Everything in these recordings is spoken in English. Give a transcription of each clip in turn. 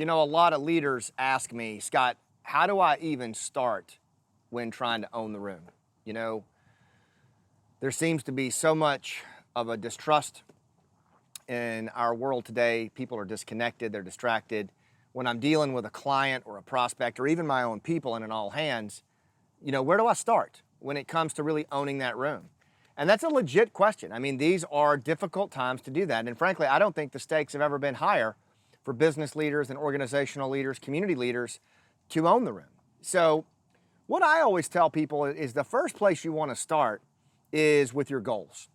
You know, a lot of leaders ask me, Scott, how do I even start when trying to own the room? You know, there seems to be so much of a distrust in our world today. People are disconnected, they're distracted. When I'm dealing with a client or a prospect or even my own people in an all hands, you know, where do I start when it comes to really owning that room? And that's a legit question. I mean, these are difficult times to do that. And frankly, I don't think the stakes have ever been higher for business leaders and organizational leaders, community leaders to own the room. So what I always tell people is the first place you want to start is with your goals.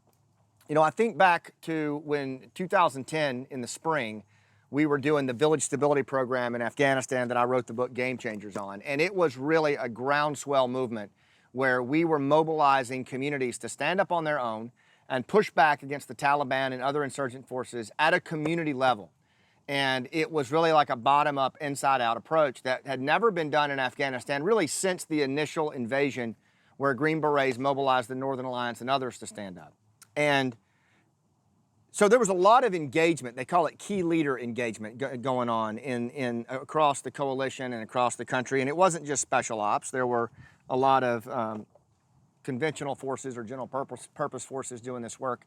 You know, I think back to when 2010 in the spring, we were doing the Village Stability Program in Afghanistan that I wrote the book Game Changers on. And it was really a groundswell movement where we were mobilizing communities to stand up on their own and push back against the Taliban and other insurgent forces at a community level. And it was really like a bottom-up, inside-out approach that had never been done in Afghanistan really since the initial invasion where Green Berets mobilized the Northern Alliance and others to stand up. And so there was a lot of engagement. They call it key leader engagement going on in across the coalition and across the country. And it wasn't just special ops. There were a lot of conventional forces or general purpose forces doing this work.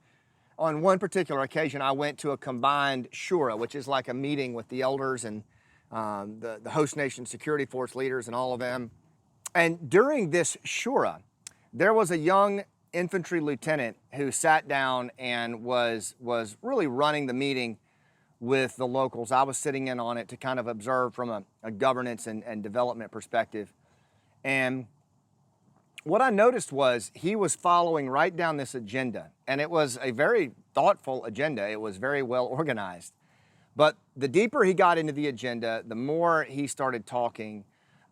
On one particular occasion, I went to a combined shura, which is like a meeting with the elders and the host nation security force leaders and all of them. And during this shura, there was a young infantry lieutenant who sat down and was really running the meeting with the locals. I was sitting in on it to kind of observe from a governance and development perspective. And what I noticed was he was following right down this agenda, and it was a very thoughtful agenda. It was very well organized. But the deeper he got into the agenda, the more he started talking,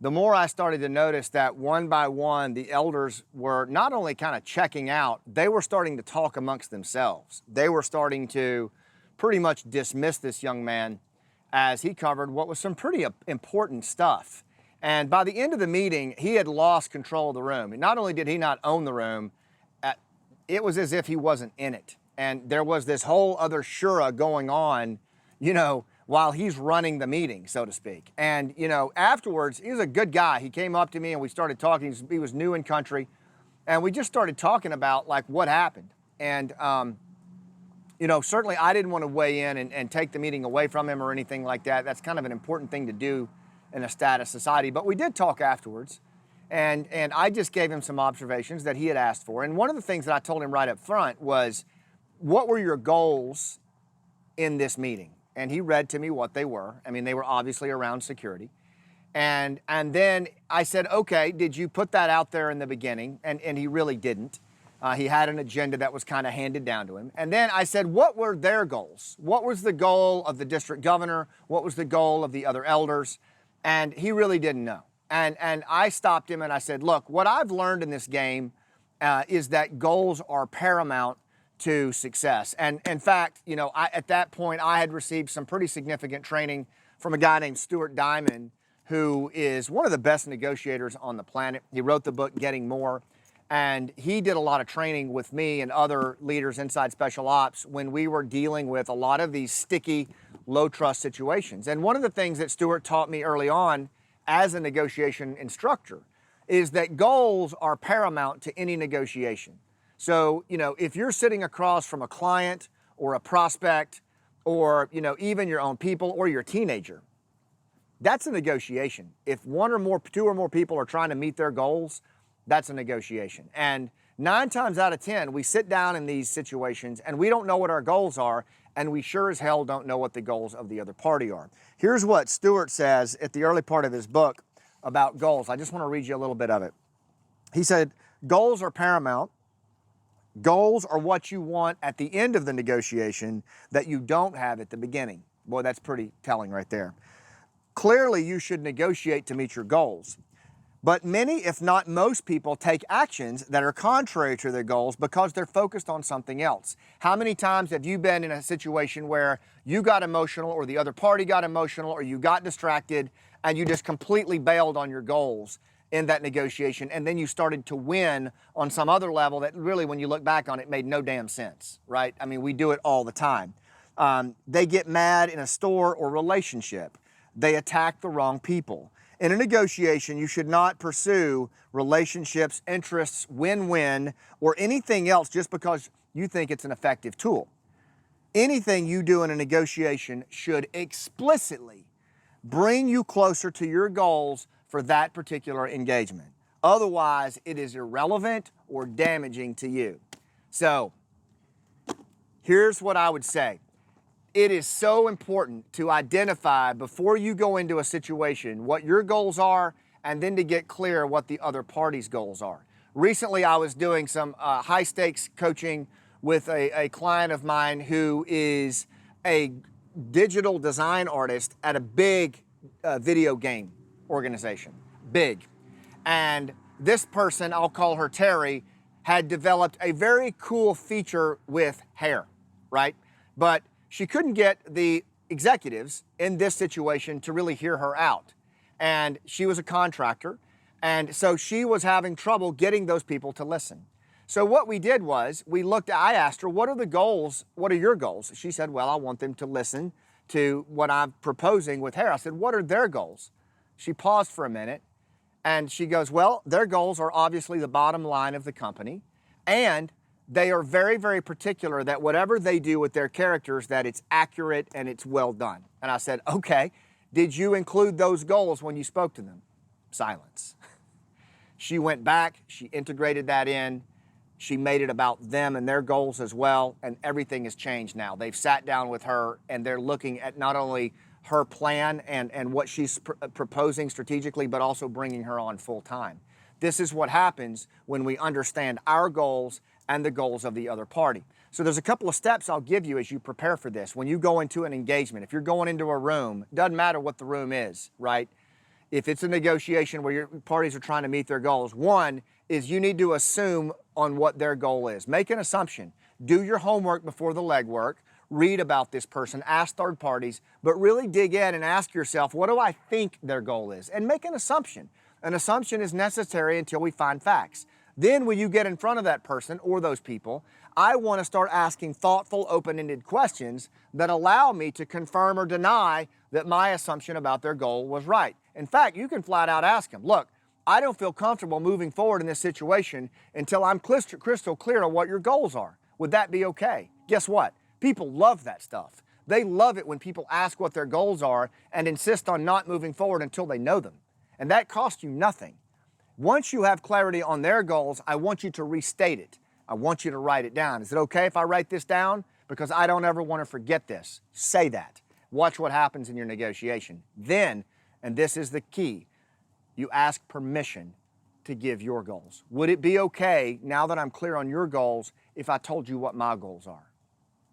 the more I started to notice that one by one, the elders were not only kind of checking out, they were starting to talk amongst themselves. They were starting to pretty much dismiss this young man as he covered what was some pretty important stuff. And by the end of the meeting, he had lost control of the room. And not only did he not own the room, it was as if he wasn't in it. And there was this whole other shura going on, you know, while he's running the meeting, so to speak. And, you know, afterwards, he was a good guy. He came up to me and we started talking. He was new in country. And we just started talking about, like, what happened. And, you know, certainly I didn't want to weigh in and take the meeting away from him or anything like that. That's kind of an important thing to do in a status society. But we did talk afterwards. And I just gave him some observations that he had asked for. And one of the things that I told him right up front was, what were your goals in this meeting? And he read to me what they were. I mean, they were obviously around security. And then I said, okay, did you put that out there in the beginning? And he really didn't. He had an agenda that was kind of handed down to him. And then I said, what were their goals? What was the goal of the district governor? What was the goal of the other elders? And he really didn't know. And I stopped him and I said, look, what I've learned in this game is that goals are paramount to success. And in fact, you know, at that point, I had received some pretty significant training from a guy named Stuart Diamond, who is one of the best negotiators on the planet. He wrote the book, Getting More. And he did a lot of training with me and other leaders inside Special Ops when we were dealing with a lot of these sticky, low trust situations. And one of the things that Stuart taught me early on as a negotiation instructor is that goals are paramount to any negotiation. So, you know, if you're sitting across from a client or a prospect or, you know, even your own people or your teenager, that's a negotiation. If two or more people are trying to meet their goals, that's a negotiation. And 9 times out of 10, we sit down in these situations and we don't know what our goals are, and we sure as hell don't know what the goals of the other party are. Here's what Stuart says at the early part of his book about goals. I just want to read you a little bit of it. He said, goals are paramount. Goals are what you want at the end of the negotiation that you don't have at the beginning. Boy, that's pretty telling right there. Clearly, you should negotiate to meet your goals. But many, if not most people, take actions that are contrary to their goals because they're focused on something else. How many times have you been in a situation where you got emotional or the other party got emotional or you got distracted and you just completely bailed on your goals in that negotiation, and then you started to win on some other level that really, when you look back on it, made no damn sense, right? I mean, we do it all the time. They get mad in a store or relationship. they attack the wrong people. In a negotiation, you should not pursue relationships, interests, win-win, or anything else just because you think it's an effective tool. Anything you do in a negotiation should explicitly bring you closer to your goals for that particular engagement. Otherwise, it is irrelevant or damaging to you. So, here's what I would say. It is so important to identify before you go into a situation what your goals are and then to get clear what the other party's goals are. Recently, I was doing some high stakes coaching with a client of mine who is a digital design artist at a big video game organization, big. And this person, I'll call her Terry, had developed a very cool feature with hair, right? But she couldn't get the executives in this situation to really hear her out. And she was a contractor, and so she was having trouble getting those people to listen. So what we did was, I asked her, what are the goals? What are your goals? She said, well, I want them to listen to what I'm proposing with hair. I said, what are their goals? She paused for a minute, and she goes, well, their goals are obviously the bottom line of the company, and they are very, very particular that whatever they do with their characters, that it's accurate and it's well done. And I said, okay, did you include those goals when you spoke to them? Silence. She went back, she integrated that in, she made it about them and their goals as well, and everything has changed now. They've sat down with her and they're looking at not only her plan and what she's proposing strategically, but also bringing her on full time. This is what happens when we understand our goals and the goals of the other party. So there's a couple of steps I'll give you as you prepare for this. When you go into an engagement, if you're going into a room, doesn't matter what the room is, right? If it's a negotiation where your parties are trying to meet their goals, one is you need to assume on what their goal is. Make an assumption. Do your homework before the legwork. Read about this person, ask third parties, but really dig in and ask yourself, what do I think their goal is? And make an assumption. An assumption is necessary until we find facts. Then when you get in front of that person or those people, I want to start asking thoughtful, open-ended questions that allow me to confirm or deny that my assumption about their goal was right. In fact, you can flat out ask them, look, I don't feel comfortable moving forward in this situation until I'm crystal clear on what your goals are. Would that be okay? Guess what? People love that stuff. They love it when people ask what their goals are and insist on not moving forward until they know them. And that costs you nothing. Once you have clarity on their goals, I want you to restate it. I want you to write it down. Is it okay if I write this down? Because I don't ever want to forget this. Say that. Watch what happens in your negotiation. Then, and this is the key, you ask permission to give your goals. Would it be okay, now that I'm clear on your goals, if I told you what my goals are?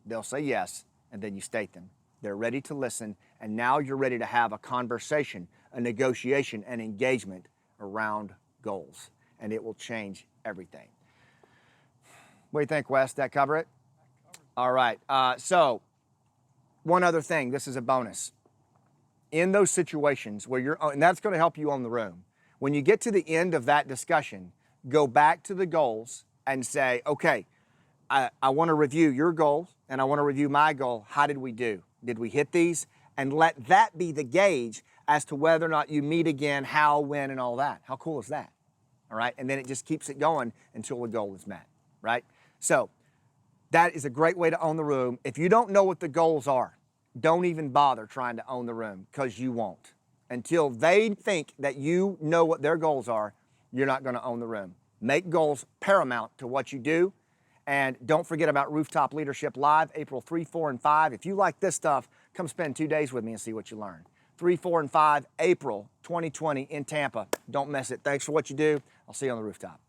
They'll say yes, and then you state them. They're ready to listen, and now you're ready to have a conversation, a negotiation, an engagement around goals, and it will change everything. What do you think, Wes? Did that cover it? All right. So, one other thing. This is a bonus. In those situations where and that's going to help you on the room. When you get to the end of that discussion, go back to the goals and say, okay, I want to review your goals and I want to review my goal. How did we do? Did we hit these? And let that be the gauge as to whether or not you meet again, how, when, and all that. How cool is that? All right. And then it just keeps it going until the goal is met. Right? So that is a great way to own the room. If you don't know what the goals are, don't even bother trying to own the room, because you won't. Until they think that you know what their goals are, you're not going to own the room. Make goals paramount to what you do. And don't forget about Rooftop Leadership Live, April 3, 4, and 5. If you like this stuff, come spend 2 days with me and see what you learn. 3, 4, and 5, April 2020 in Tampa. Don't miss it. Thanks for what you do. I'll see you on the rooftop.